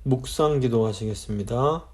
묵상 기도하시겠습니다.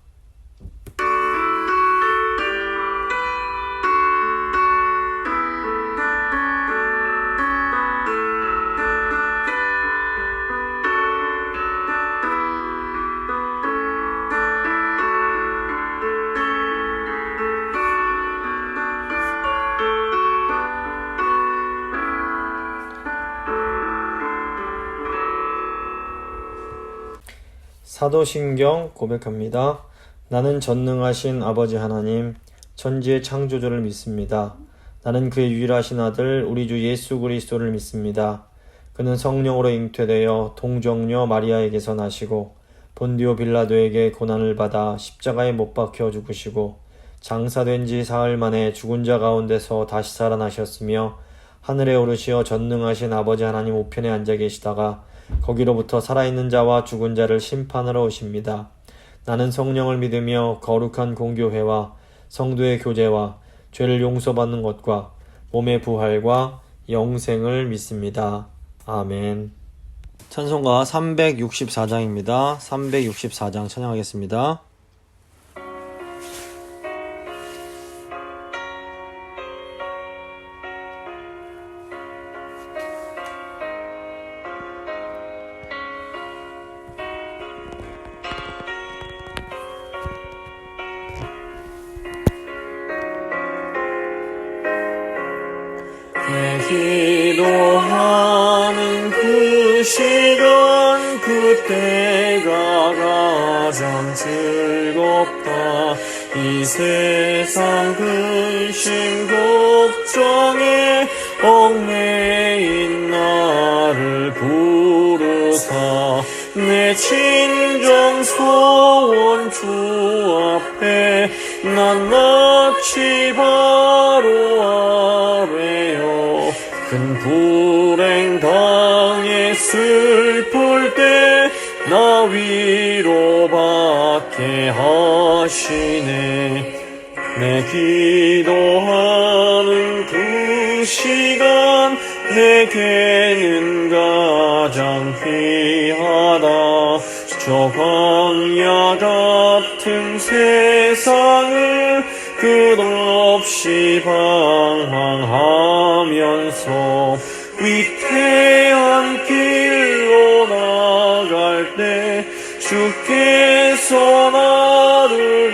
사도신경 고백합니다. 나는 전능하신 아버지 하나님, 천지의 창조주를 믿습니다. 나는 그의 유일하신 아들 우리 주 예수 그리스도를 믿습니다. 그는 성령으로 잉태되어 동정녀 마리아에게서 나시고 본디오 빌라도에게 고난을 받아 십자가에 못 박혀 죽으시고 장사된 지 사흘 만에 죽은 자 가운데서 다시 살아나셨으며 하늘에 오르시어 전능하신 아버지 하나님 우편에 앉아 계시다가 거기로부터 살아있는 자와 죽은 자를 심판하러 오십니다. 나는 성령을 믿으며 거룩한 공교회와 성도의 교제와 죄를 용서받는 것과 몸의 부활과 영생을 믿습니다. 아멘. 찬송가 364장입니다. 364장 찬양하겠습니다. 기도하는 그 시간 그때가 가장 즐겁다. 이 세상 근심 걱정에 얽매인 나를 부르사 내 진정 소원 주 앞에 난 마치 바로 아래요 큰 불행 당해 슬플 때 나 위로받게 하시네. 내 기도하는 그 시간 내게는 가장 귀하다. 저 광야 같은 세상을 끝없이 방황하면서 위태한 길로 나갈 때 주께서 나를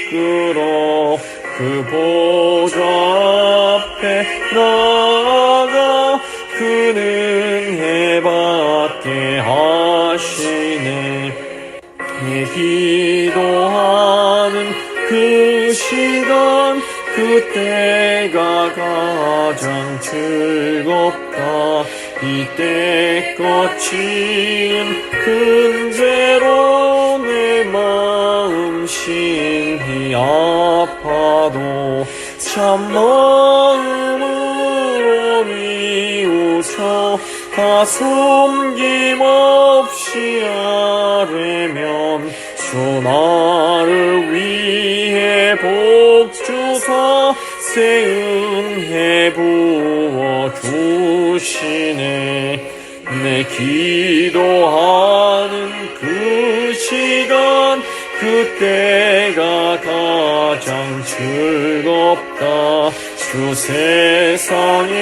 이끌어 그 보좌 앞에 나아가 그 은혜 받게 하시네. 내 기도하는 그 시간 그때가 가장 즐겁다. 이때 거친 큰 죄로 내 마음 심히 아파도 참 마음으로 뉘우쳐 다 숨김없이 아뢰면 주 나를 위해 복 주사 새 은혜 부어 주시네. 내 기도하는 그 시간 그때가 가장 즐겁다. 주 세상에서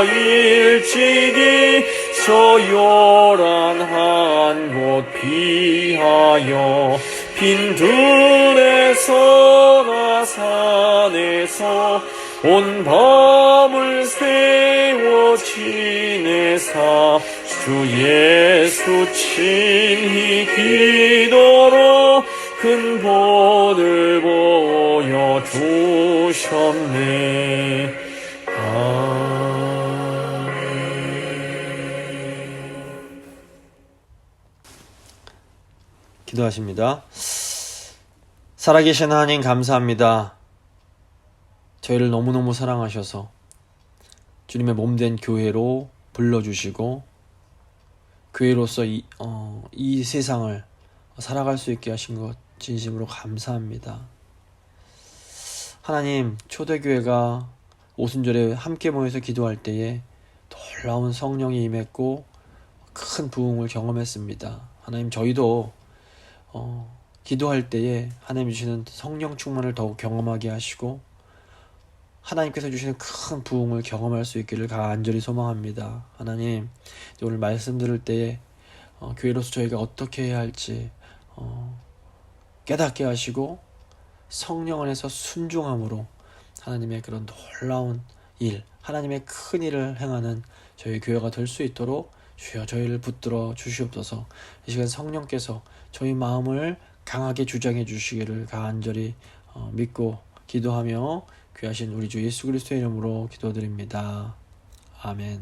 일찍이 저 요란한 곳 피하여 빈들에서나 산에서 온 밤을 세워 지내사 주 예수 친히 기도로 큰 복을 보여주셨네. 기도하십니다. 살아계신 하나님 감사합니다. 저희를 너무너무 사랑하셔서 주님의 몸된 교회로 불러주시고 교회로서 이 세상을 살아갈 수 있게 하신 것 진심으로 감사합니다. 하나님, 초대교회가 오순절에 함께 모여서 기도할 때에 놀라운 성령이 임했고 큰 부흥을 경험했습니다. 하나님, 저희도 기도할 때에 하나님 주시는 성령 충만을 더욱 경험하게 하시고 하나님께서 주시는 큰 부흥을 경험할 수 있기를 간절히 소망합니다. 하나님, 오늘 말씀 들을 때에 교회로서 저희가 어떻게 해야 할지 깨닫게 하시고 성령 안에서 순종함으로 하나님의 그런 놀라운 일, 하나님의 큰 일을 행하는 저희 교회가 될 수 있도록 주여 저희를 붙들어 주시옵소서. 이 시간 성령께서 저희 마음을 강하게 주장해 주시기를 간절히 믿고 기도하며 귀하신 우리 주 예수 그리스도의 이름으로 기도드립니다. 아멘.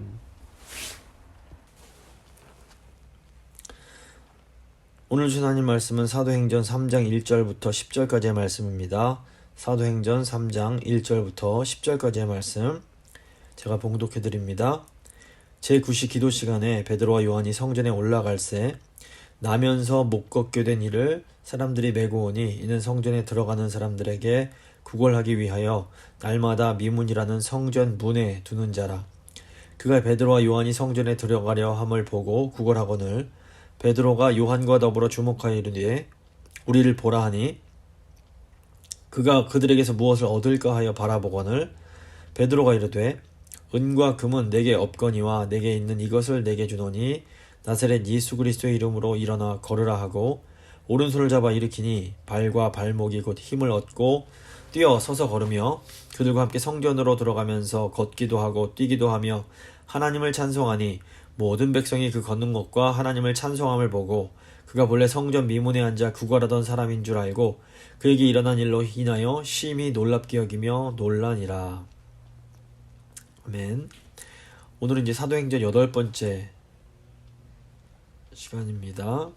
오늘 주신 하나님 말씀은 사도행전 3장 1절부터 10절까지의 말씀입니다. 사도행전 3장 1절부터 10절까지의 말씀 제가 봉독해 드립니다. 제9시 기도 시간에 베드로와 요한이 성전에 올라갈새 나면서 못 걷게 된 이를 사람들이 메고 오니 이는 성전에 들어가는 사람들에게 구걸하기 위하여 날마다 미문이라는 성전 문에 두는 자라. 그가 베드로와 요한이 성전에 들어가려 함을 보고 구걸하거늘 베드로가 요한과 더불어 주목하여 이르되 우리를 보라 하니 그가 그들에게서 무엇을 얻을까 하여 바라보거늘 베드로가 이르되 은과 금은 내게 없거니와 내게 있는 이것을 내게 주노니 나사렛 예수 그리스도의 이름으로 일어나 걸으라 하고 오른손을 잡아 일으키니 발과 발목이 곧 힘을 얻고 뛰어 서서 걸으며 그들과 함께 성전으로 들어가면서 걷기도 하고 뛰기도 하며 하나님을 찬송하니 모든 백성이 그 걷는 것과 하나님을 찬송함을 보고 그가 본래 성전 미문에 앉아 구걸하던 사람인 줄 알고 그에게 일어난 일로 인하여 심히 놀랍게 여기며 놀라니라. 아멘. 오늘은 이제 사도행전 8번째 시간입니다.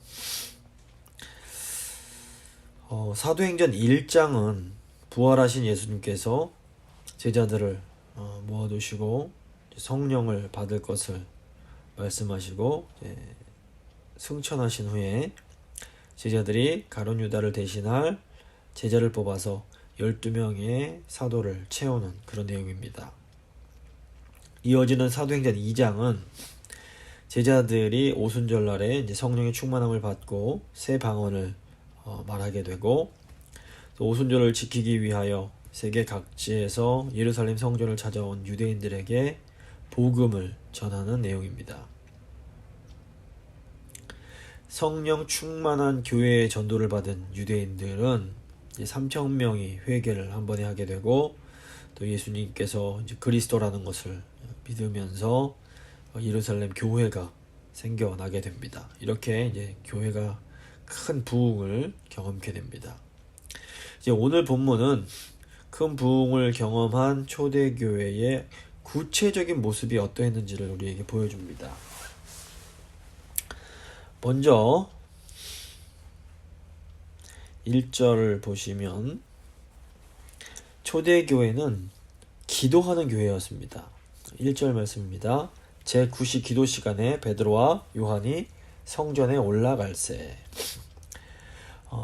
사도행전 1장은 부활하신 예수님께서 제자들을 모아두시고 성령을 받을 것을 말씀하시고 승천하신 후에 제자들이 가룟 유다를 대신할 제자를 뽑아서 12명의 사도를 채우는 그런 내용입니다. 이어지는 사도행전 2장은 제자들이 오순절날에 이제 성령의 충만함을 받고 새 방언을 말하게 되고 또 오순절을 지키기 위하여 세계 각지에서 예루살렘 성전을 찾아온 유대인들에게 복음을 전하는 내용입니다. 성령 충만한 교회의 전도를 받은 유대인들은 3,000명이 회개를 한 번에 하게 되고 또 예수님께서 이제 그리스도라는 것을 믿으면서 예루살렘 교회가 생겨나게 됩니다. 이렇게 이제 교회가 큰 부흥을 경험하게 됩니다. 이제 오늘 본문은 큰 부흥을 경험한 초대교회의 구체적인 모습이 어떠했는지를 우리에게 보여줍니다. 먼저 1절을 보시면 초대교회는 기도하는 교회였습니다. 1절 말씀입니다. 제9시 기도 시간에 베드로와 요한이 성전에 올라갈새.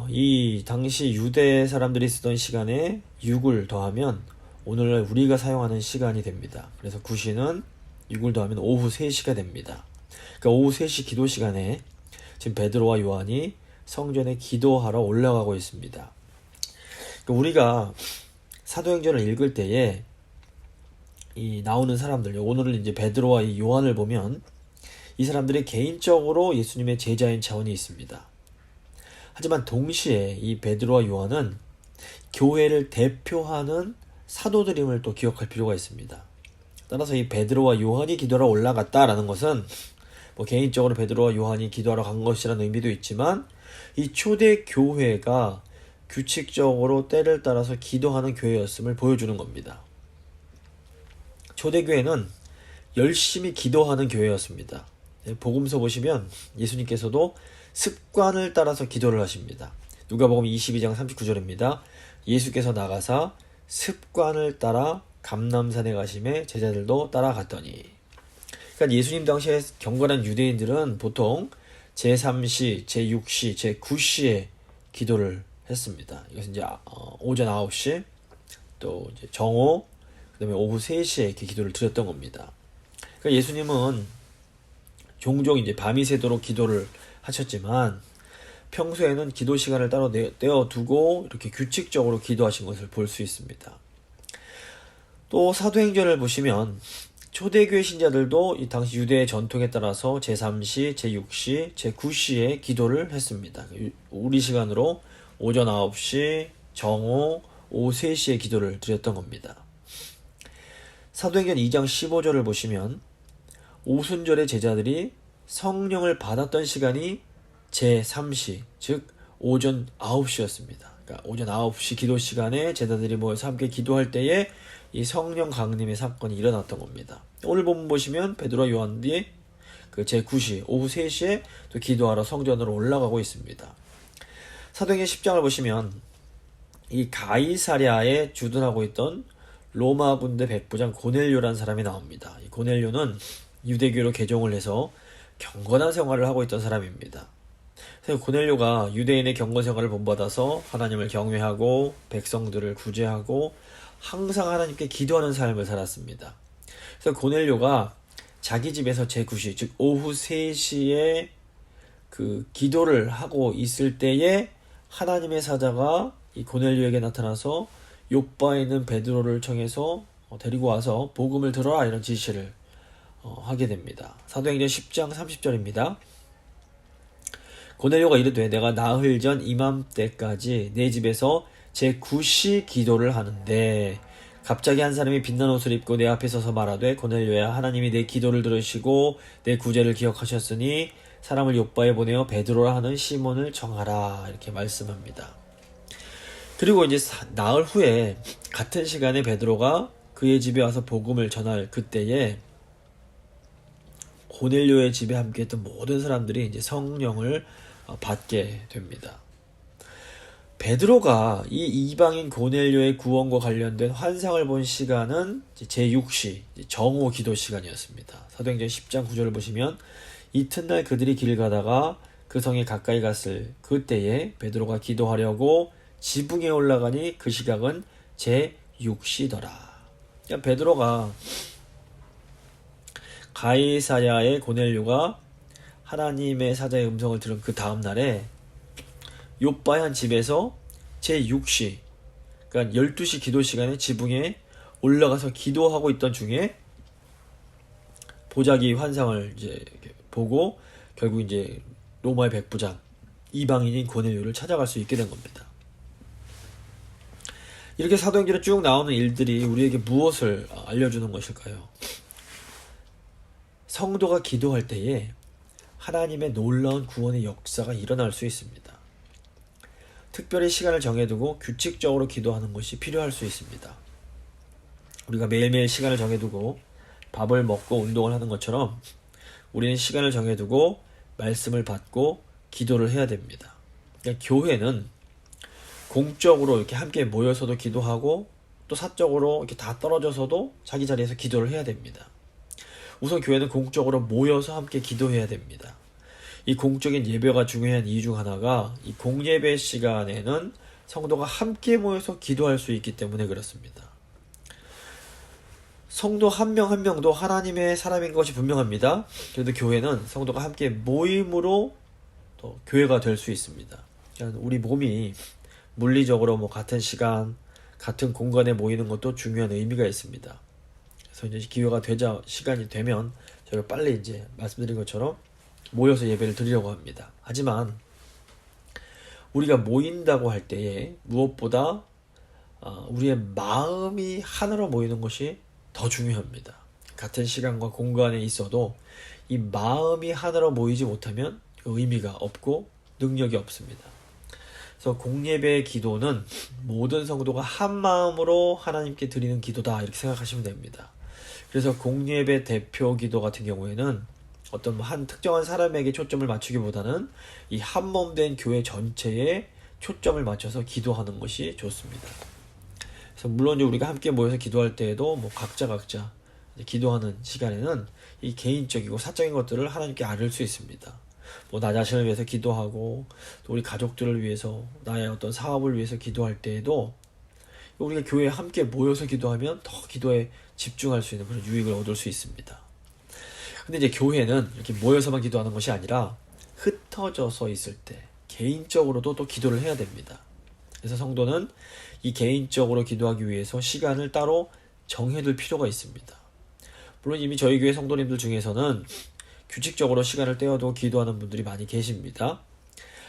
이 당시 유대 사람들이 쓰던 시간에 6을 더하면 오늘날 우리가 사용하는 시간이 됩니다. 그래서 9시는 6을 더하면 오후 3시가 됩니다. 그러니까 오후 3시 기도 시간에 지금 베드로와 요한이 성전에 기도하러 올라가고 있습니다. 그러니까 우리가 사도행전을 읽을 때에 이 나오는 사람들, 오늘은 이제 베드로와 이 요한을 보면 이 사람들이 개인적으로 예수님의 제자인 차원이 있습니다. 하지만 동시에 이 베드로와 요한은 교회를 대표하는 사도들임을 또 기억할 필요가 있습니다. 따라서 이 베드로와 요한이 기도하러 올라갔다라는 것은 뭐 개인적으로 베드로와 요한이 기도하러 간 것이라는 의미도 있지만 이 초대 교회가 규칙적으로 때를 따라서 기도하는 교회였음을 보여주는 겁니다. 초대교회는 열심히 기도하는 교회였습니다. 복음서 보시면 예수님께서도 습관을 따라서 기도를 하십니다. 누가복음 22장 39절입니다. 예수께서 나가사 습관을 따라 감람산에 가심에 제자들도 따라갔더니. 그러니까 예수님 당시에 경건한 유대인들은 보통 제3시, 제6시, 제9시에 기도를 했습니다. 이것은 이제 오전 9시, 또 이제 정오, 그 다음에 오후 3시에 이렇게 기도를 드렸던 겁니다. 그러니까 예수님은 종종 이제 밤이 새도록 기도를 하셨지만 평소에는 기도 시간을 따로 떼어두고 이렇게 규칙적으로 기도하신 것을 볼 수 있습니다. 또 사도행전을 보시면 초대교회 신자들도 이 당시 유대의 전통에 따라서 제3시, 제6시, 제9시에 기도를 했습니다. 우리 시간으로 오전 9시, 정오, 오후 3시에 기도를 드렸던 겁니다. 사도행전 2장 15절을 보시면 오순절에 제자들이 성령을 받았던 시간이 제3시, 즉 오전 9시였습니다. 그러니까 오전 9시 기도 시간에 제자들이 모여서 함께 기도할 때에 이 성령 강림의 사건이 일어났던 겁니다. 오늘 본문 보시면 베드로와 요한이 그 제9시, 오후 3시에 또 기도하러 성전으로 올라가고 있습니다. 사도행전 10장을 보시면 이 가이사랴에 주둔하고 있던 로마 군대 백부장 고넬료라는 사람이 나옵니다. 이 고넬료는 유대교로 개종을 해서 경건한 생활을 하고 있던 사람입니다. 그래서 고넬료가 유대인의 경건 생활을 본받아서 하나님을 경외하고 백성들을 구제하고 항상 하나님께 기도하는 삶을 살았습니다. 그래서 고넬료가 자기 집에서 제9시, 즉 오후 3시에 그 기도를 하고 있을 때에 하나님의 사자가 이 고넬료에게 나타나서 요바에 있는 베드로를 청해서 데리고 와서 복음을 들어라 이런 지시를 하게 됩니다. 사도행전 10장 30절입니다. 고넬료가 이르되 내가 나흘 전 이맘때까지 내 집에서 제9시 기도를 하는데 갑자기 한 사람이 빛난 옷을 입고 내 앞에 서서 말하되 고넬료야 하나님이 내 기도를 들으시고 내 구제를 기억하셨으니 사람을 요바에 보내어 베드로라 하는 시몬을 정하라 이렇게 말씀합니다. 그리고 이제 나흘 후에 같은 시간에 베드로가 그의 집에 와서 복음을 전할 그때에 고넬료의 집에 함께했던 모든 사람들이 이제 성령을 받게 됩니다. 베드로가 이 이방인 고넬료의 구원과 관련된 환상을 본 시간은 제6시 정오 기도 시간이었습니다. 사도행전 10장 9절을 보시면 이튿날 그들이 길 가다가 그 성에 가까이 갔을 그때에 베드로가 기도하려고 지붕에 올라가니 그 시각은 제6시더라. 그러니까 베드로가 가이사랴의 고넬료가 하나님의 사자의 음성을 들은 그 다음 날에 요바의 한 집에서 제6시, 그러니까 12시 기도 시간에 지붕에 올라가서 기도하고 있던 중에 보자기 환상을 이제 보고 결국 이제 로마의 백부장 이방인인 고넬료를 찾아갈 수 있게 된 겁니다. 이렇게 사도행전에 쭉 나오는 일들이 우리에게 무엇을 알려주는 것일까요? 성도가 기도할 때에 하나님의 놀라운 구원의 역사가 일어날 수 있습니다. 특별히 시간을 정해두고 규칙적으로 기도하는 것이 필요할 수 있습니다. 우리가 매일매일 시간을 정해두고 밥을 먹고 운동을 하는 것처럼 우리는 시간을 정해두고 말씀을 받고 기도를 해야 됩니다. 그러니까 교회는 공적으로 이렇게 함께 모여서도 기도하고 또 사적으로 이렇게 다 떨어져서도 자기 자리에서 기도를 해야 됩니다. 우선 교회는 공적으로 모여서 함께 기도해야 됩니다. 이 공적인 예배가 중요한 이유 중 하나가 이 공예배 시간에는 성도가 함께 모여서 기도할 수 있기 때문에 그렇습니다. 성도 한 명 한 명도 하나님의 사람인 것이 분명합니다. 그래도 교회는 성도가 함께 모임으로 또 교회가 될 수 있습니다. 그러니까 우리 몸이 물리적으로 같은 시간, 같은 공간에 모이는 것도 중요한 의미가 있습니다. 그래서 이제 기회가 되자 시간이 되면 저희가 빨리 이제 말씀드린 것처럼 모여서 예배를 드리려고 합니다. 하지만 우리가 모인다고 할 때에 무엇보다 우리의 마음이 하나로 모이는 것이 더 중요합니다. 같은 시간과 공간에 있어도 이 마음이 하나로 모이지 못하면 의미가 없고 능력이 없습니다. 그래서 공예배의 기도는 모든 성도가 한 마음으로 하나님께 드리는 기도다 이렇게 생각하시면 됩니다. 그래서 공예배 대표 기도 같은 경우에는 어떤 한 특정한 사람에게 초점을 맞추기보다는 이 한 몸 된 교회 전체에 초점을 맞춰서 기도하는 것이 좋습니다. 그래서 물론 우리가 함께 모여서 기도할 때에도 각자 기도하는 시간에는 이 개인적이고 사적인 것들을 하나님께 아뢰 수 있습니다. 나 자신을 위해서 기도하고 또 우리 가족들을 위해서 나의 어떤 사업을 위해서 기도할 때에도 우리가 교회에 함께 모여서 기도하면 더 기도에 집중할 수 있는 그런 유익을 얻을 수 있습니다. 근데 이제 교회는 이렇게 모여서만 기도하는 것이 아니라 흩어져서 있을 때 개인적으로도 또 기도를 해야 됩니다. 그래서 성도는 이 개인적으로 기도하기 위해서 시간을 따로 정해둘 필요가 있습니다. 물론 이미 저희 교회 성도님들 중에서는 규칙적으로 시간을 떼어두고 기도하는 분들이 많이 계십니다.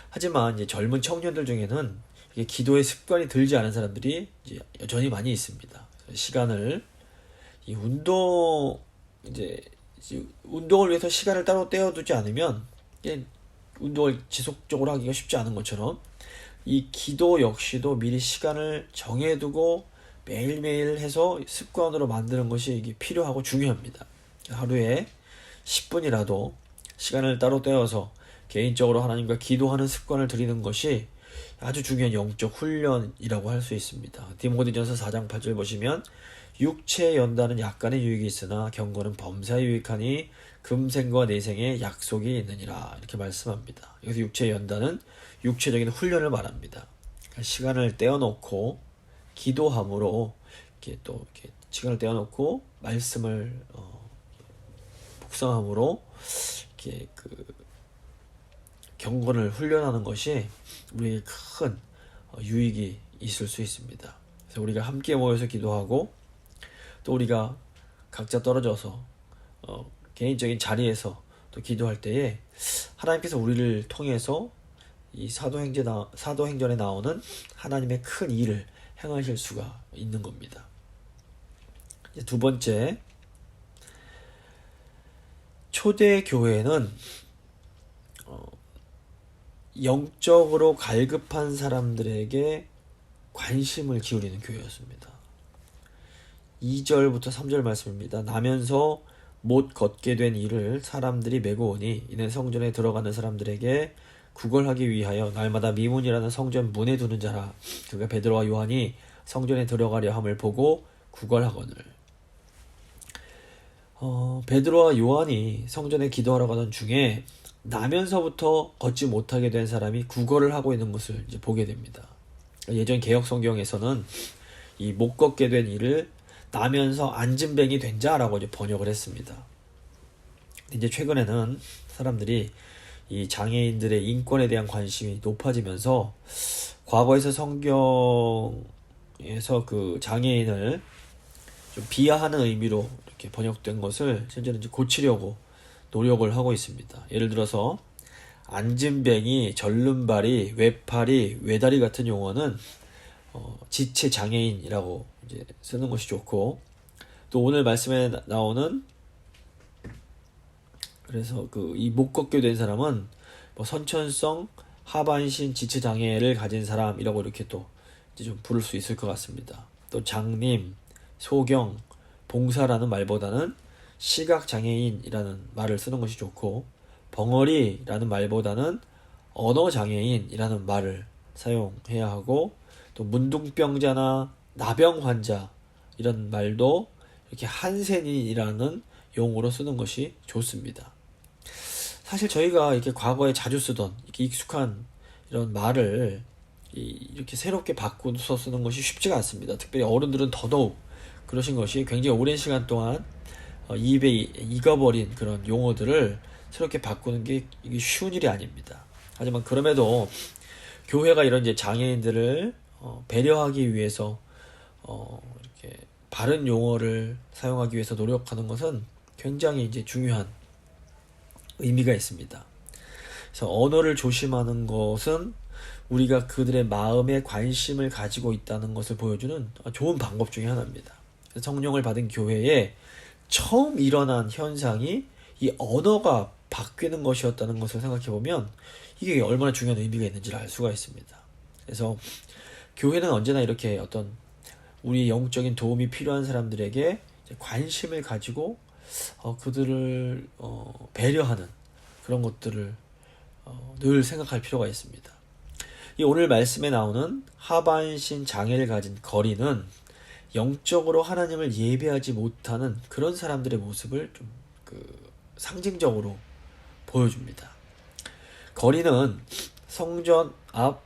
하지만 이제 젊은 청년들 중에는 이게 기도의 습관이 들지 않은 사람들이 이제 여전히 많이 있습니다. 시간을 이 운동을 위해서 시간을 따로 떼어두지 않으면 운동을 지속적으로 하기가 쉽지 않은 것처럼 이 기도 역시도 미리 시간을 정해두고 매일매일 해서 습관으로 만드는 것이 이게 필요하고 중요합니다. 하루에 10분이라도 시간을 따로 떼어서 개인적으로 하나님과 기도하는 습관을 들이는 것이 아주 중요한 영적 훈련이라고 할 수 있습니다. 디모데전서 4장 8절 보시면 육체의 연단은 약간의 유익이 있으나 경건은 범사에 유익하니 금생과 내생에 약속이 있느니라 이렇게 말씀합니다. 여기서 육체의 연단은 육체적인 훈련을 말합니다. 시간을 떼어놓고 기도함으로 이렇게 시간을 떼어놓고 말씀을 묵상함으로 이렇게 경건을 훈련하는 것이 우리에게 큰 유익이 있을 수 있습니다. 그래서 우리가 함께 모여서 기도하고 또 우리가 각자 떨어져서 개인적인 자리에서 또 기도할 때에 하나님께서 우리를 통해서 이 사도행전에 나오는 하나님의 큰 일을 행하실 수가 있는 겁니다. 이제 두 번째, 초대 교회는 영적으로 갈급한 사람들에게 관심을 기울이는 교회였습니다. 2절부터 3절 말씀입니다. 나면서 못 걷게 된 이를 사람들이 메고 오니 이는 성전에 들어가는 사람들에게 구걸하기 위하여 날마다 미문이라는 성전 문에 두는 자라. 그가 베드로와 요한이 성전에 들어가려 함을 보고 구걸하거늘. 베드로와 요한이 성전에 기도하러 가던 중에 나면서부터 걷지 못하게 된 사람이 구걸을 하고 있는 것을 이제 보게 됩니다. 예전 개역 성경에서는 이 못 걷게 된 이를 나면서 앉은뱅이 된 자라고 이제 번역을 했습니다. 이제 최근에는 사람들이 이 장애인들의 인권에 대한 관심이 높아지면서 과거에서 성경에서 그 장애인을 좀 비하하는 의미로 이렇게 번역된 것을 현재는 이제 고치려고 노력을 하고 있습니다. 예를 들어서 앉은뱅이, 절름발이, 외팔이, 외다리 같은 용어는 지체 장애인이라고 이제 쓰는 것이 좋고, 또 오늘 말씀에 나오는 그래서 이 못 걷게 된 사람은 뭐 선천성 하반신 지체 장애를 가진 사람이라고 이렇게 또 이제 좀 부를 수 있을 것 같습니다. 또 장님, 소경, 봉사라는 말보다는 시각 장애인이라는 말을 쓰는 것이 좋고, 벙어리라는 말보다는 언어 장애인이라는 말을 사용해야 하고, 또 문둥병자나 나병 환자 이런 말도 이렇게 한센인이라는 용어로 쓰는 것이 좋습니다. 사실 저희가 이렇게 과거에 자주 쓰던 이렇게 익숙한 이런 말을 이렇게 새롭게 바꾸서 쓰는 것이 쉽지가 않습니다. 특별히 어른들은 더더욱 그러신 것이 굉장히 오랜 시간 동안 입에 익어버린 그런 용어들을 새롭게 바꾸는 게 이게 쉬운 일이 아닙니다. 하지만 그럼에도 교회가 이런 이제 장애인들을 배려하기 위해서 이렇게 바른 용어를 사용하기 위해서 노력하는 것은 굉장히 이제 중요한 의미가 있습니다. 그래서 언어를 조심하는 것은 우리가 그들의 마음에 관심을 가지고 있다는 것을 보여주는 좋은 방법 중에 하나입니다. 성령을 받은 교회에 처음 일어난 현상이 이 언어가 바뀌는 것이었다는 것을 생각해보면 이게 얼마나 중요한 의미가 있는지를 알 수가 있습니다. 그래서 교회는 언제나 이렇게 어떤 우리 영적인 도움이 필요한 사람들에게 관심을 가지고 그들을 배려하는 그런 것들을 늘 생각할 필요가 있습니다. 이 오늘 말씀에 나오는 하반신 장애를 가진 거리는 영적으로 하나님을 예배하지 못하는 그런 사람들의 모습을 좀 상징적으로 보여줍니다. 거리는 성전 앞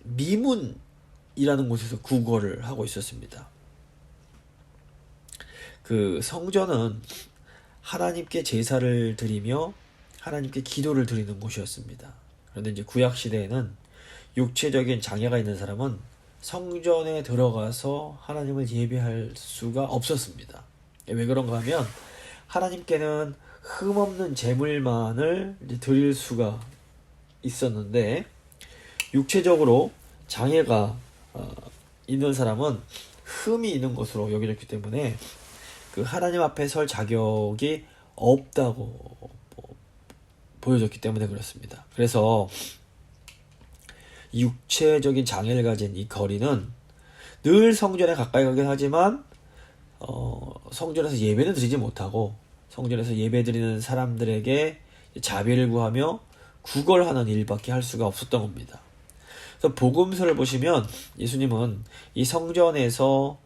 미문이라는 곳에서 구걸을 하고 있었습니다. 그 성전은 하나님께 제사를 드리며 하나님께 기도를 드리는 곳이었습니다. 그런데 이제 구약 시대에는 육체적인 장애가 있는 사람은 성전에 들어가서 하나님을 예배할 수가 없었습니다. 왜 그런가 하면 하나님께는 흠없는 제물만을 이제 드릴 수가 있었는데, 육체적으로 장애가 있는 사람은 흠이 있는 것으로 여겨졌기 때문에 그 하나님 앞에 설 자격이 없다고 보여졌기 때문에 그렇습니다. 그래서 육체적인 장애를 가진 이 거리는 늘 성전에 가까이 가긴 하지만 성전에서 예배는 드리지 못하고 성전에서 예배 드리는 사람들에게 자비를 구하며 구걸하는 일밖에 할 수가 없었던 겁니다. 그래서 복음서를 보시면 예수님은 이 성전에서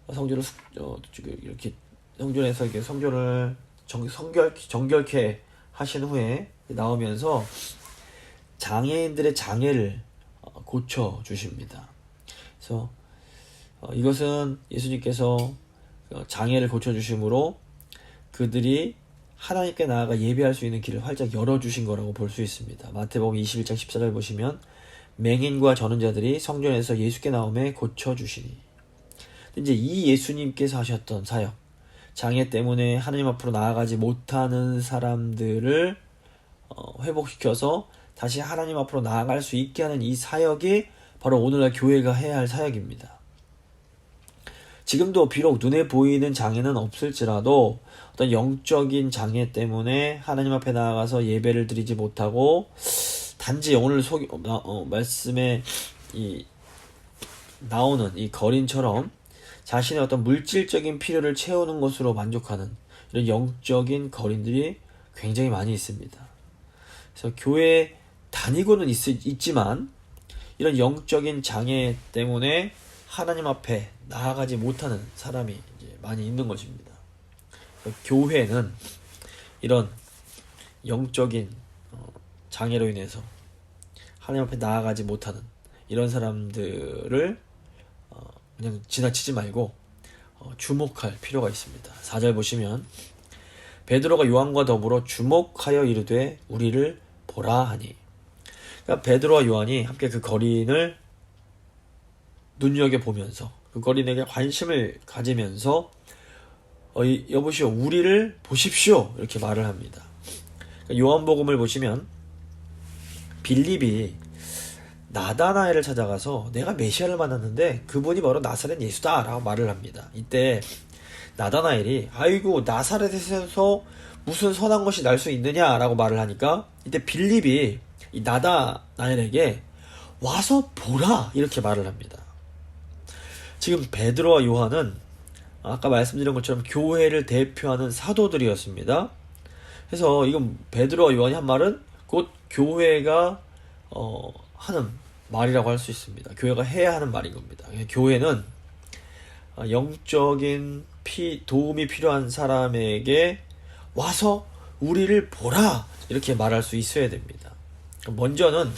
이렇게 성전을 정결케 하신 후에 나오면서 장애인들의 장애를 고쳐 주십니다. 그래서 이것은 예수님께서 장애를 고쳐 주심으로 그들이 하나님께 나아가 예배할 수 있는 길을 활짝 열어주신 거라고 볼 수 있습니다. 마태복음 21장 14절 보시면 맹인과 전원자들이 성전에서 예수께 나오매 고쳐주시니. 이제 이 예수님께서 하셨던 사역, 장애 때문에 하나님 앞으로 나아가지 못하는 사람들을 회복시켜서 다시 하나님 앞으로 나아갈 수 있게 하는 이 사역이 바로 오늘날 교회가 해야 할 사역입니다. 지금도 비록 눈에 보이는 장애는 없을지라도 어떤 영적인 장애 때문에 하나님 앞에 나아가서 예배를 드리지 못하고 단지 오늘 말씀에 나오는 이 거린처럼 자신의 어떤 물질적인 필요를 채우는 것으로 만족하는 이런 영적인 거린들이 굉장히 많이 있습니다. 그래서 교회에 다니고는 있지만 이런 영적인 장애 때문에 하나님 앞에 나아가지 못하는 사람이 이제 많이 있는 것입니다. 교회는 이런 영적인 장애로 인해서 하나님 앞에 나아가지 못하는 이런 사람들을 그냥 지나치지 말고 주목할 필요가 있습니다. 4절 보시면 베드로가 요한과 더불어 주목하여 이르되 우리를 보라 하니. 그러니까 베드로와 요한이 함께 그 거린을 눈여겨보면서 그 거린에게 관심을 가지면서 여보시오 우리를 보십시오 이렇게 말을 합니다. 그러니까 요한복음을 보시면 빌립이 나다나엘을 찾아가서 내가 메시아를 만났는데 그분이 바로 나사렛 예수다 라고 말을 합니다. 이때 나다나엘이 아이고 나사렛에서 무슨 선한 것이 날 수 있느냐 라고 말을 하니까 이때 빌립이 이 나다나엘에게 와서 보라 이렇게 말을 합니다. 지금 베드로와 요한은 아까 말씀드린 것처럼 교회를 대표하는 사도들이었습니다. 그래서 이건 베드로와 요한이 한 말은 곧 교회가 하는 말이라고 할 수 있습니다. 교회가 해야 하는 말인 겁니다. 교회는 영적인 도움이 필요한 사람에게 와서 우리를 보라 이렇게 말할 수 있어야 됩니다. 먼저는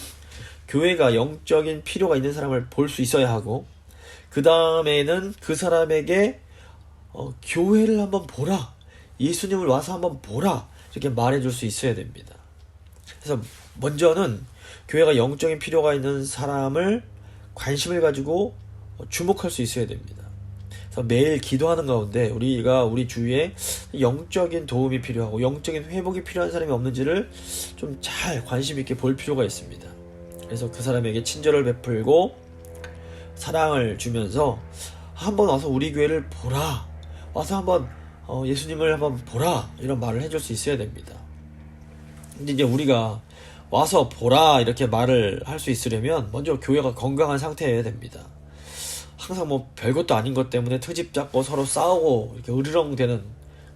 교회가 영적인 필요가 있는 사람을 볼 수 있어야 하고 그 다음에는 그 사람에게 교회를 한번 보라, 예수님을 와서 한번 보라 이렇게 말해줄 수 있어야 됩니다. 그래서 먼저는 교회가 영적인 필요가 있는 사람을 관심을 가지고 주목할 수 있어야 됩니다. 그래서 매일 기도하는 가운데 우리가 우리 주위에 영적인 도움이 필요하고 영적인 회복이 필요한 사람이 없는지를 좀 잘 관심 있게 볼 필요가 있습니다. 그래서 그 사람에게 친절을 베풀고 사랑을 주면서 한번 와서 우리 교회를 보라, 와서 한번 예수님을 한번 보라 이런 말을 해줄 수 있어야 됩니다. 근데 이제 우리가 와서 보라 이렇게 말을 할 수 있으려면 먼저 교회가 건강한 상태여야 됩니다. 항상 뭐 별것도 아닌 것 때문에 트집 잡고 서로 싸우고 이렇게 으르렁대는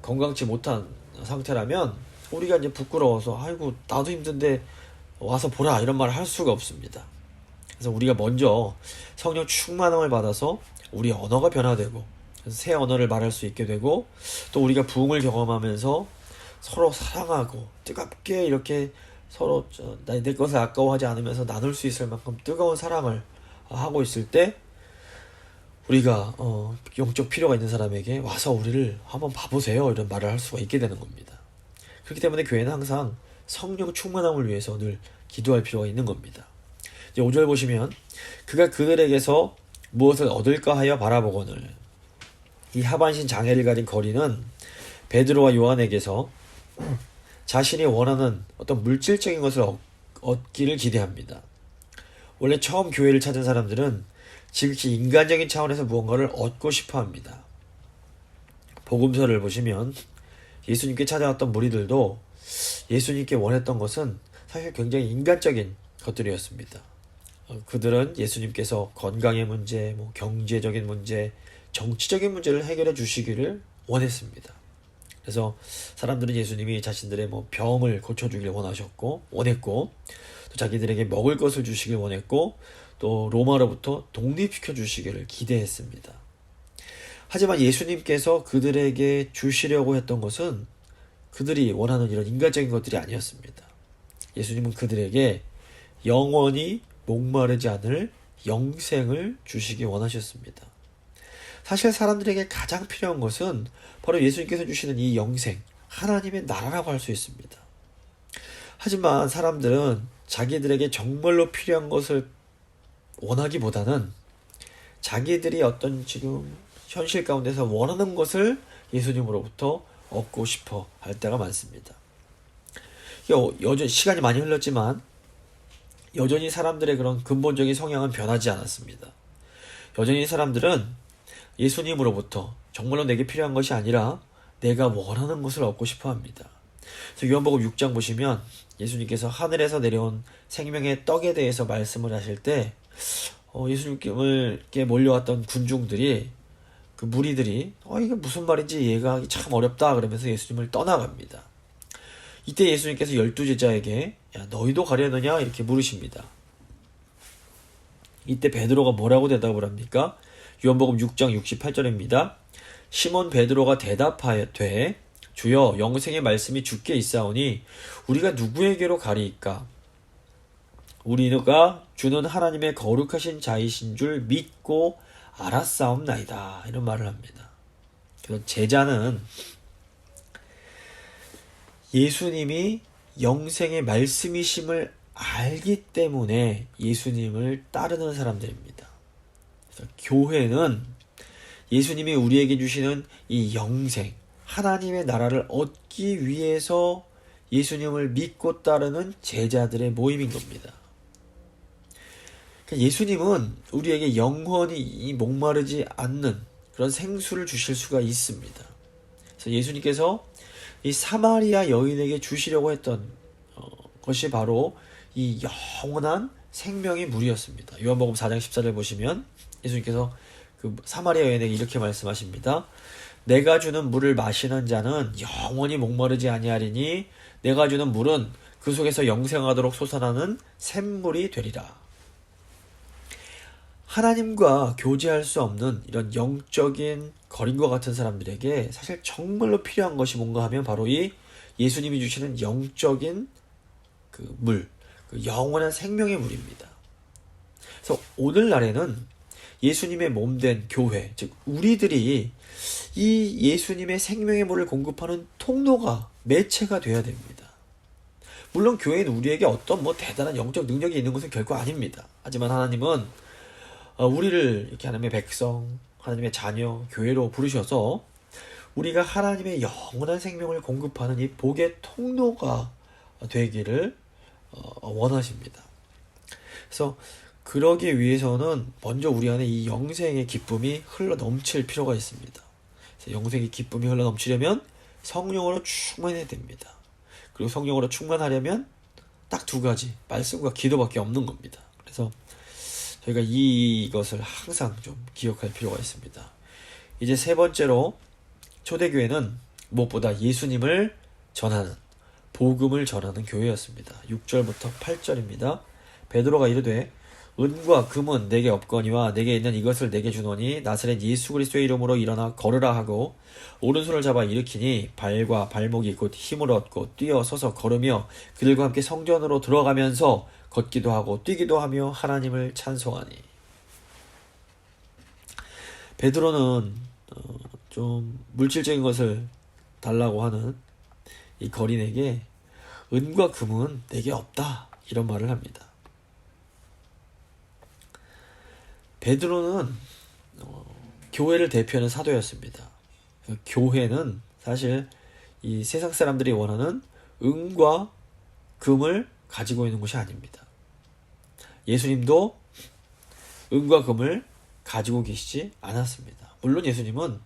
건강치 못한 상태라면 우리가 이제 부끄러워서 아이고 나도 힘든데 와서 보라 이런 말을 할 수가 없습니다. 그래서 우리가 먼저 성령 충만함을 받아서 우리 언어가 변화되고 새 언어를 말할 수 있게 되고 또 우리가 부흥을 경험하면서 서로 사랑하고 뜨겁게 이렇게 서로 내 것을 아까워하지 않으면서 나눌 수 있을 만큼 뜨거운 사랑을 하고 있을 때 우리가 영적 필요가 있는 사람에게 와서 우리를 한번 봐보세요 이런 말을 할 수가 있게 되는 겁니다. 그렇기 때문에 교회는 항상 성령 충만함을 위해서 늘 기도할 필요가 있는 겁니다. 이제 5절 보시면 그가 그들에게서 무엇을 얻을까 하여 바라보거늘. 이 하반신 장애를 가진 거리는 베드로와 요한에게서 자신이 원하는 어떤 물질적인 것을 얻기를 기대합니다. 원래 처음 교회를 찾은 사람들은 지극히 인간적인 차원에서 무언가를 얻고 싶어 합니다. 복음서를 보시면 예수님께 찾아왔던 무리들도 예수님께 원했던 것은 사실 굉장히 인간적인 것들이었습니다. 그들은 예수님께서 건강의 문제, 경제적인 문제, 정치적인 문제를 해결해 주시기를 원했습니다. 그래서 사람들은 예수님이 자신들의 병을 고쳐주길 원했고, 또 자기들에게 먹을 것을 주시길 원했고, 또 로마로부터 독립시켜 주시기를 기대했습니다. 하지만 예수님께서 그들에게 주시려고 했던 것은 그들이 원하는 이런 인간적인 것들이 아니었습니다. 예수님은 그들에게 영원히 목마르지 않을 영생을 주시기 원하셨습니다. 사실 사람들에게 가장 필요한 것은 바로 예수님께서 주시는 이 영생, 하나님의 나라라고 할 수 있습니다. 하지만 사람들은 자기들에게 정말로 필요한 것을 원하기보다는 자기들이 어떤 지금 현실 가운데서 원하는 것을 예수님으로부터 얻고 싶어 할 때가 많습니다. 여전히 시간이 많이 흘렀지만 여전히 사람들의 그런 근본적인 성향은 변하지 않았습니다. 여전히 사람들은 예수님으로부터 정말로 내게 필요한 것이 아니라 내가 원하는 것을 얻고 싶어 합니다. 그래서 요한복음 6장 보시면 예수님께서 하늘에서 내려온 생명의 떡에 대해서 말씀을 하실 때 예수님께 몰려왔던 군중들이, 그 무리들이 이게 무슨 말인지 이해가 참 어렵다 그러면서 예수님을 떠나갑니다. 이때 예수님께서 12제자에게 야, 너희도 가려느냐 이렇게 물으십니다. 이때 베드로가 뭐라고 대답을 합니까? 요한복음 6장 68절입니다. 시몬 베드로가 대답하되 주여 영생의 말씀이 주께 있사오니 우리가 누구에게로 가리이까? 우리가 주는 하나님의 거룩하신 자이신 줄 믿고 알았사옵나이다. 이런 말을 합니다. 그래서 제자는 예수님이 영생의 말씀이심을 알기 때문에 예수님을 따르는 사람들입니다. 그래서 교회는 예수님이 우리에게 주시는 이 영생, 하나님의 나라를 얻기 위해서 예수님을 믿고 따르는 제자들의 모임인 겁니다. 예수님은 우리에게 영원히 목마르지 않는 그런 생수를 주실 수가 있습니다. 그래서 예수님께서 이 사마리아 여인에게 주시려고 했던 것이 바로 이 영원한 생명의 물이었습니다. 요한복음 4장 14절 보시면 예수님께서 그 사마리아 여인에게 이렇게 말씀하십니다. 내가 주는 물을 마시는 자는 영원히 목마르지 아니하리니 내가 주는 물은 그 속에서 영생하도록 솟아나는 샘물이 되리라. 하나님과 교제할 수 없는 이런 영적인 거린과 같은 사람들에게 사실 정말로 필요한 것이 뭔가 하면 바로 이 예수님이 주시는 영적인 그 물, 그 영원한 생명의 물입니다. 그래서 오늘날에는 예수님의 몸된 교회, 즉 우리들이 이 예수님의 생명의 물을 공급하는 통로가, 매체가 되어야 됩니다. 물론 교회는 우리에게 어떤 대단한 영적 능력이 있는 것은 결코 아닙니다. 하지만 하나님은 우리를 이렇게 하나님의 백성, 하나님의 자녀, 교회로 부르셔서 우리가 하나님의 영원한 생명을 공급하는 이 복의 통로가 되기를 원하십니다. 그래서 그러기 위해서는 먼저 우리 안에 이 영생의 기쁨이 흘러 넘칠 필요가 있습니다. 그래서 영생의 기쁨이 흘러 넘치려면 성령으로 충만해야 됩니다. 그리고 성령으로 충만하려면 딱 두 가지, 말씀과 기도밖에 없는 겁니다. 그래서 저희가 이것을 항상 좀 기억할 필요가 있습니다. 이제 세 번째로 초대교회는 무엇보다 예수님을 전하는, 복음을 전하는 교회였습니다. 6절부터 8절입니다. 베드로가 이르되 은과 금은 내게 없거니와 내게 있는 이것을 내게 주노니 나사렛 예수 그리스도의 이름으로 일어나 걸으라 하고 오른손을 잡아 일으키니 발과 발목이 곧 힘을 얻고 뛰어 서서 걸으며 그들과 함께 성전으로 들어가면서 걷기도 하고 뛰기도 하며 하나님을 찬송하니. 베드로는 좀 물질적인 것을 달라고 하는 이 거린에게 은과 금은 내게 없다. 이런 말을 합니다. 베드로는 교회를 대표하는 사도였습니다. 교회는 사실 이 세상 사람들이 원하는 은과 금을 가지고 있는 것이 아닙니다. 예수님도 은과 금을 가지고 계시지 않았습니다. 물론 예수님은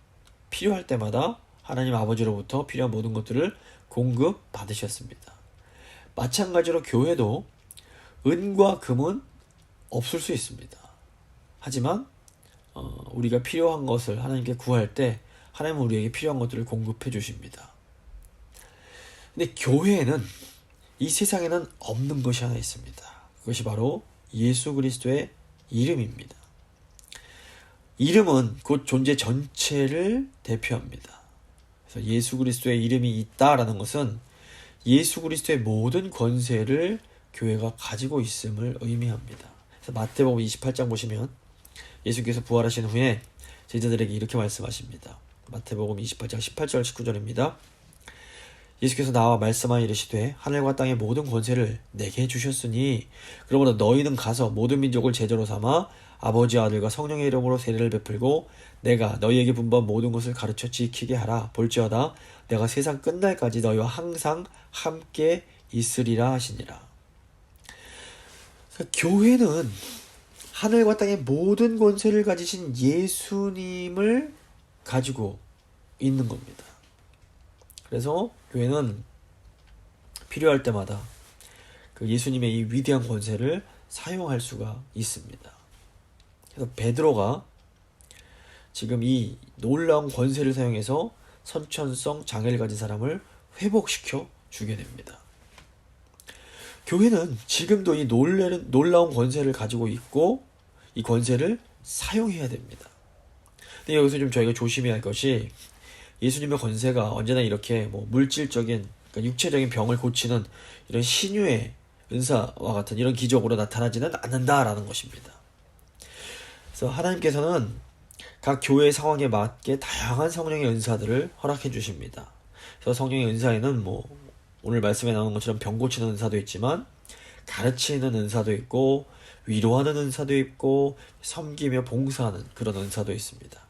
필요할 때마다 하나님 아버지로부터 필요한 모든 것들을 공급받으셨습니다. 마찬가지로 교회도 은과 금은 없을 수 있습니다. 하지만 우리가 필요한 것을 하나님께 구할 때 하나님은 우리에게 필요한 것들을 공급해 주십니다. 근데 교회에는 이 세상에는 없는 것이 하나 있습니다. 그것이 바로 예수 그리스도의 이름입니다. 이름은 곧 존재 전체를 대표합니다. 그래서 예수 그리스도의 이름이 있다라는 것은 예수 그리스도의 모든 권세를 교회가 가지고 있음을 의미합니다. 그래서 마태복음 28장 보시면 예수께서 부활하신 후에 제자들에게 이렇게 말씀하십니다. 마태복음 28장 18절 19절입니다. 예수께서 나와 말씀하여 이르시되 하늘과 땅의 모든 권세를 내게 주셨으니 그러므로 너희는 가서 모든 민족을 제자로 삼아 아버지와 아들과 성령의 이름으로 세례를 베풀고 내가 너희에게 분부한 모든 것을 가르쳐 지키게 하라. 볼지어다 내가 세상 끝날까지 너희와 항상 함께 있으리라 하시니라. 교회는 하늘과 땅의 모든 권세를 가지신 예수님을 가지고 있는 겁니다. 그래서 교회는 필요할 때마다 그 예수님의 이 위대한 권세를 사용할 수가 있습니다. 그래서 베드로가 지금 이 놀라운 권세를 사용해서 선천성 장애를 가진 사람을 회복시켜 주게 됩니다. 교회는 지금도 이 놀라운 권세를 가지고 있고 이 권세를 사용해야 됩니다. 근데 여기서 좀 저희가 조심해야 할 것이 예수님의 권세가 언제나 이렇게 뭐 물질적인, 그러니까 육체적인 병을 고치는 이런 신유의 은사와 같은 이런 기적으로 나타나지는 않는다라는 것입니다. 그래서 하나님께서는 각 교회의 상황에 맞게 다양한 성령의 은사들을 허락해 주십니다. 그래서 성령의 은사에는 뭐 오늘 말씀에 나오는 것처럼 병 고치는 은사도 있지만 가르치는 은사도 있고 위로하는 은사도 있고 섬기며 봉사하는 그런 은사도 있습니다.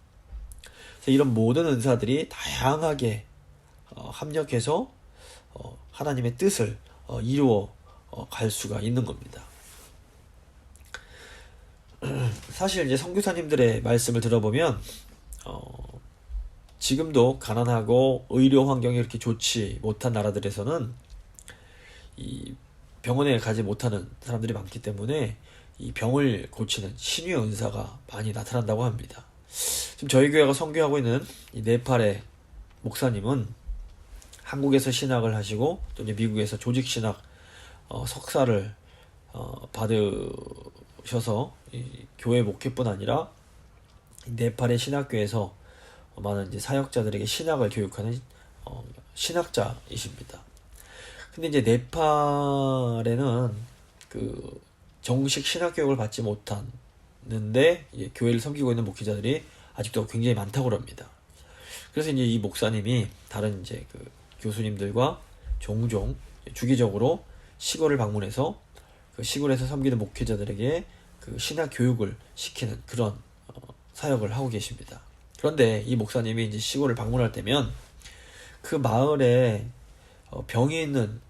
그래서 이런 모든 은사들이 다양하게 합력해서 하나님의 뜻을 이루어 갈 수가 있는 겁니다. 사실 이제 선교사님들의 말씀을 들어보면 지금도 가난하고 의료 환경이 그렇게 좋지 못한 나라들에서는 이 병원에 가지 못하는 사람들이 많기 때문에 이 병을 고치는 신유의 은사가 많이 나타난다고 합니다. 지금 저희 교회가 선교하고 있는 이 네팔의 목사님은 한국에서 신학을 하시고 또 이제 미국에서 조직 신학 석사를 받으셔서 이 교회 목회뿐 아니라 네팔의 신학교에서 많은 이제 사역자들에게 신학을 교육하는 신학자이십니다. 근데 이제 네팔에는 그 정식 신학 교육을 받지 못하는데 이제 교회를 섬기고 있는 목회자들이 아직도 굉장히 많다고 합니다. 그래서 이제 이 목사님이 다른 이제 그 교수님들과 종종 주기적으로 시골을 방문해서 그 시골에서 섬기는 목회자들에게 그 신학 교육을 시키는 그런 사역을 하고 계십니다. 그런데 이 목사님이 이제 시골을 방문할 때면 그 마을에 병이 있는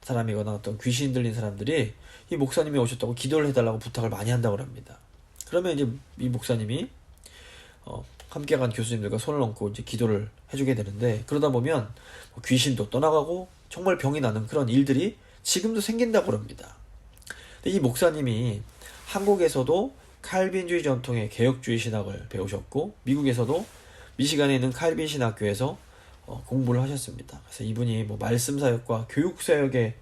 사람이거나 어떤 귀신 들린 사람들이 이 목사님이 오셨다고 기도를 해달라고 부탁을 많이 한다고 합니다. 그러면 이제 이 목사님이 함께 간 교수님들과 손을 얹고 이제 기도를 해주게 되는데 그러다 보면 귀신도 떠나가고 정말 병이 나는 그런 일들이 지금도 생긴다고 합니다. 근데 이 목사님이 한국에서도 칼빈주의 전통의 개혁주의 신학을 배우셨고 미국에서도 미시간에 있는 칼빈 신학교에서 공부를 하셨습니다. 그래서 이분이 뭐 말씀 사역과 교육 사역에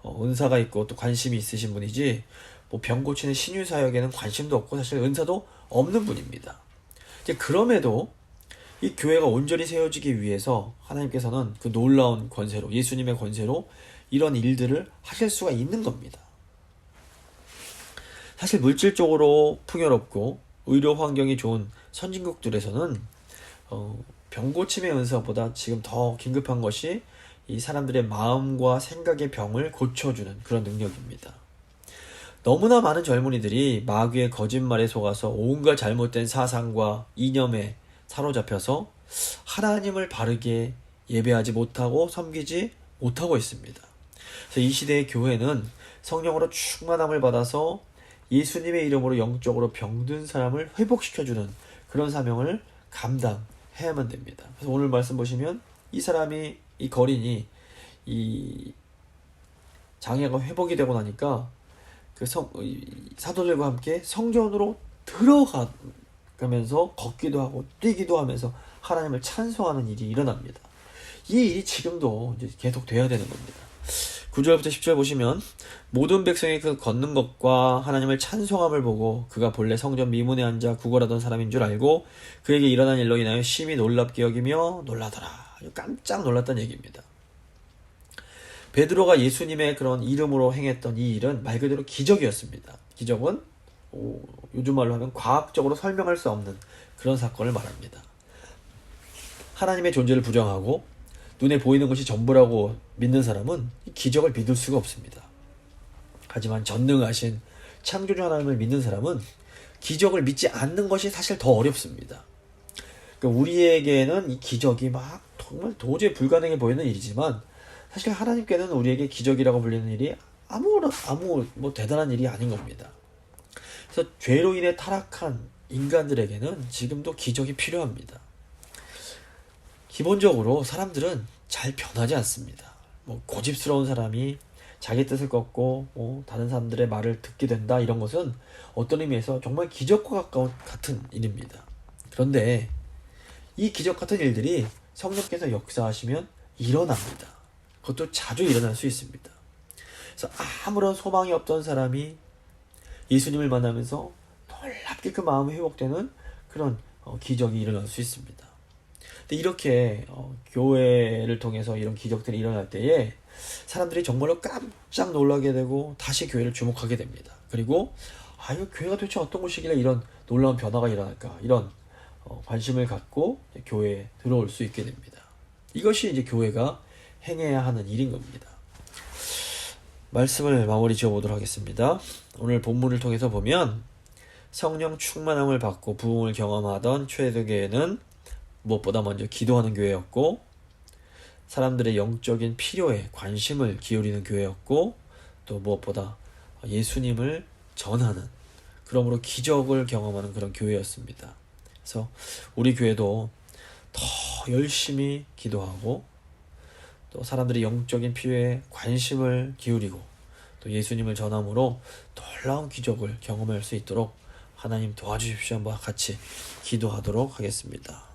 은사가 있고 또 관심이 있으신 분이지 뭐 병 고치는 신유 사역에는 관심도 없고 사실 은사도 없는 분입니다. 이제 그럼에도 이 교회가 온전히 세워지기 위해서 하나님께서는 그 놀라운 권세로 예수님의 권세로 이런 일들을 하실 수가 있는 겁니다. 사실 물질적으로 풍요롭고 의료 환경이 좋은 선진국들에서는 병 고침의 은사보다 지금 더 긴급한 것이 이 사람들의 마음과 생각의 병을 고쳐주는 그런 능력입니다. 너무나 많은 젊은이들이 마귀의 거짓말에 속아서 온갖 잘못된 사상과 이념에 사로잡혀서 하나님을 바르게 예배하지 못하고 섬기지 못하고 있습니다. 그래서 이 시대의 교회는 성령으로 충만함을 받아서 예수님의 이름으로 영적으로 병든 사람을 회복시켜주는 그런 사명을 감당해야만 됩니다. 그래서 오늘 말씀 보시면 이 사람이, 이 거린이 이 장애가 회복이 되고 나니까 사도들과 함께 성전으로 들어가면서 걷기도 하고 뛰기도 하면서 하나님을 찬송하는 일이 일어납니다. 이 일이 지금도 이제 계속 돼야 되는 겁니다. 9절부터 10절 보시면 모든 백성이 그 걷는 것과 하나님을 찬송함을 보고 그가 본래 성전 미문에 앉아 구걸하던 사람인 줄 알고 그에게 일어난 일로 인하여 심히 놀랍게 여기며 놀라더라. 깜짝 놀랐다는 얘기입니다. 베드로가 예수님의 그런 이름으로 행했던 이 일은 말 그대로 기적이었습니다. 기적은 요즘 말로 하면 과학적으로 설명할 수 없는 그런 사건을 말합니다. 하나님의 존재를 부정하고 눈에 보이는 것이 전부라고 믿는 사람은 기적을 믿을 수가 없습니다. 하지만 전능하신 창조주 하나님을 믿는 사람은 기적을 믿지 않는 것이 사실 더 어렵습니다. 그러니까 우리에게는 이 기적이 막 정말 도저히 불가능해 보이는 일이지만 사실 하나님께는 우리에게 기적이라고 불리는 일이 아무 대단한 일이 아닌 겁니다. 그래서 죄로 인해 타락한 인간들에게는 지금도 기적이 필요합니다. 기본적으로 사람들은 잘 변하지 않습니다. 고집스러운 사람이 자기 뜻을 꺾고 다른 사람들의 말을 듣게 된다, 이런 것은 어떤 의미에서 정말 기적과 같은 일입니다. 그런데 이 기적 같은 일들이 성령께서 역사하시면 일어납니다. 그것도 자주 일어날 수 있습니다. 그래서 아무런 소망이 없던 사람이 예수님을 만나면서 놀랍게 그 마음이 회복되는 그런 기적이 일어날 수 있습니다. 근데 이렇게 교회를 통해서 이런 기적들이 일어날 때에 사람들이 정말로 깜짝 놀라게 되고 다시 교회를 주목하게 됩니다. 그리고 이거 교회가 도대체 어떤 곳이길래 이런 놀라운 변화가 일어날까, 이런 관심을 갖고 교회에 들어올 수 있게 됩니다. 이것이 이제 교회가 행해야 하는 일인 겁니다. 말씀을 마무리 지어보도록 하겠습니다. 오늘 본문을 통해서 보면 성령 충만함을 받고 부흥을 경험하던 초대교회는 무엇보다 먼저 기도하는 교회였고, 사람들의 영적인 필요에 관심을 기울이는 교회였고, 또 무엇보다 예수님을 전하는, 그러므로 기적을 경험하는 그런 교회였습니다. 그래서 우리 교회도 더 열심히 기도하고 또 사람들의 영적인 필요에 관심을 기울이고 또 예수님을 전함으로 놀라운 기적을 경험할 수 있도록 하나님 도와주십시오. 한번 같이 기도하도록 하겠습니다.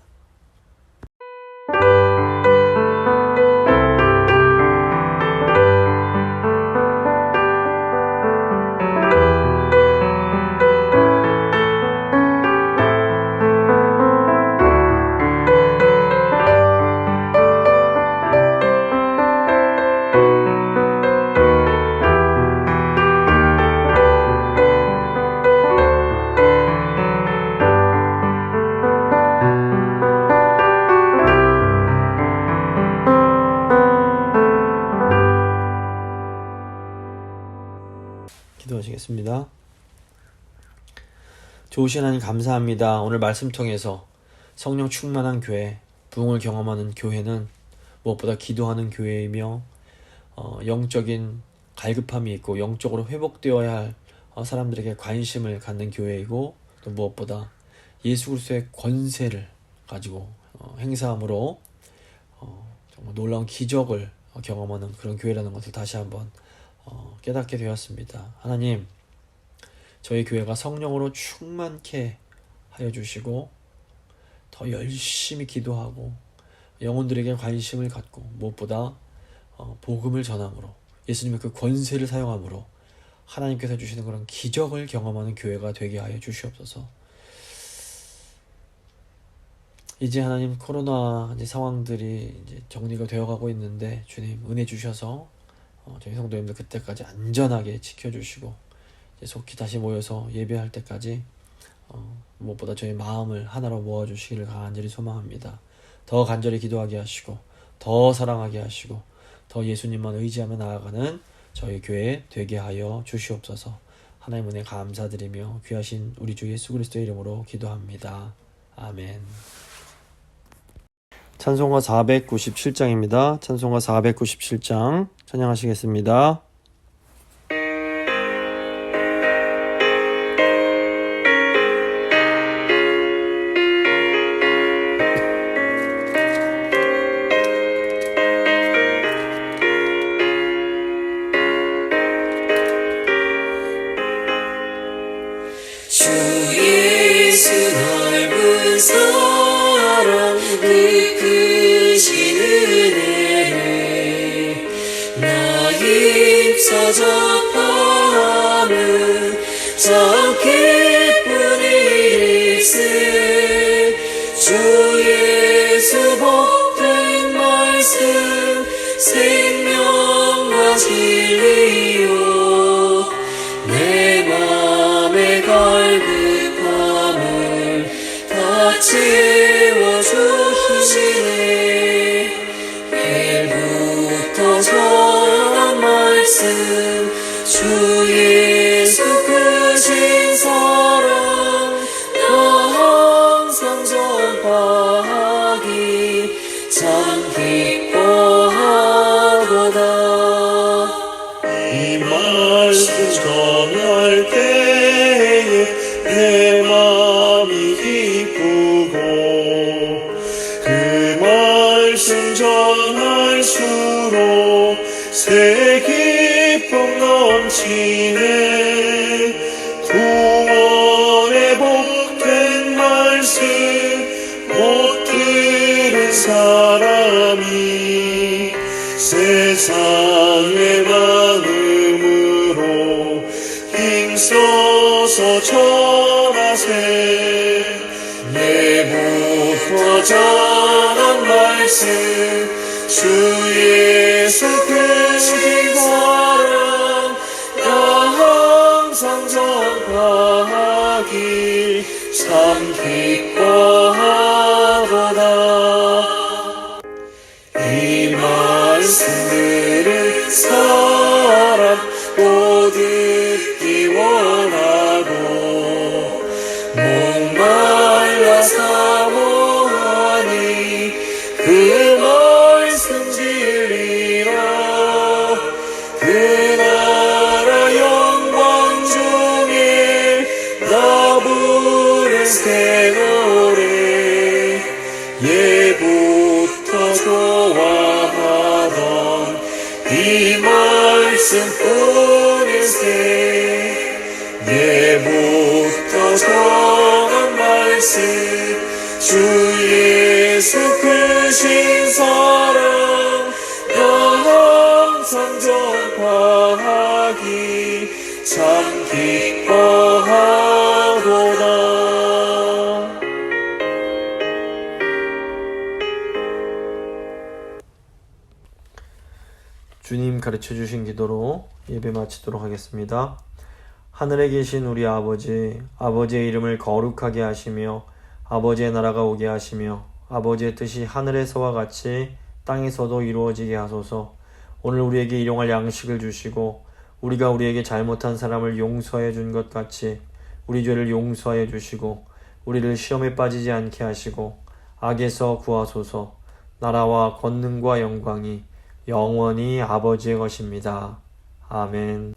기도하시겠습니다. 좋으신 하나님 감사합니다. 오늘 말씀 통해서 성령 충만한 교회, 부흥을 경험하는 교회는 무엇보다 기도하는 교회이며 영적인 갈급함이 있고 영적으로 회복되어야 할 사람들에게 관심을 갖는 교회이고, 또 무엇보다 예수 그리스도의 권세를 가지고 행사함으로 정말 놀라운 기적을 경험하는 그런 교회라는 것을 다시 한번 깨닫게 되었습니다. 하나님, 저희 교회가 성령으로 충만케 하여 주시고 더 열심히 기도하고 영혼들에게 관심을 갖고 무엇보다 복음을 전함으로 예수님의 그 권세를 사용함으로 하나님께서 주시는 그런 기적을 경험하는 교회가 되게 하여 주시옵소서. 이제 하나님 코로나 상황들이 이제 정리가 되어가고 있는데 주님 은혜 주셔서 저희 성도님들 그때까지 안전하게 지켜주시고 이제 속히 다시 모여서 예배할 때까지 무엇보다 저희 마음을 하나로 모아주시기를 간절히 소망합니다. 더 간절히 기도하게 하시고 더 사랑하게 하시고 더 예수님만 의지하며 나아가는 저희 교회 되게 하여 주시옵소서. 하나님 은혜 감사드리며 귀하신 우리 주 예수 그리스도의 이름으로 기도합니다. 아멘. 찬송가 497장입니다. 찬송가 497장 찬양하시겠습니다. 주 예수 넓은 사랑 그 크신 은혜를 나 입사잡함은 참 기쁜 일일세. 주 예수 복된 말씀 생명과 진리요 내 맘에 갈급함을 다 채워주시네. 일부터 전한 말씀 주 예수 크신 사랑 나 항상 전파하기 참 기뻐하도다. 이 말씀 전할 때에 내 마음이 기쁘고 그 말씀 전할수록 새 기쁨 넘치네. 구원의 복된 말씀 못 들은 사람이 세상의 많음으로 힘써서 전하세. 내부터 전한 말씀 주 예수 크신 사랑 나 항상 전파하기 참 기뻐하도다. 이 말씀 들은 사람 또 듣기 원하고 목말라 사모하니 그 말씀 진리라. 그 나라 영광 중에 나 부른 새 노래 예부터 좋아하던 이 말씀뿐일세. 예부터 전한 말씀 주 예수 크신 사랑 나 항상 전파하기 참 기뻐하도다. 주님 가르쳐 주신 기도로 예배 마치도록 하겠습니다. 하늘에 계신 우리 아버지, 아버지의 이름을 거룩하게 하시며 아버지의 나라가 오게 하시며 아버지의 뜻이 하늘에서와 같이 땅에서도 이루어지게 하소서. 오늘 우리에게 일용할 양식을 주시고 우리가 우리에게 잘못한 사람을 용서해 준 것 같이 우리 죄를 용서해 주시고 우리를 시험에 빠지지 않게 하시고 악에서 구하소서. 나라와 권능과 영광이 영원히 아버지의 것입니다. 아멘.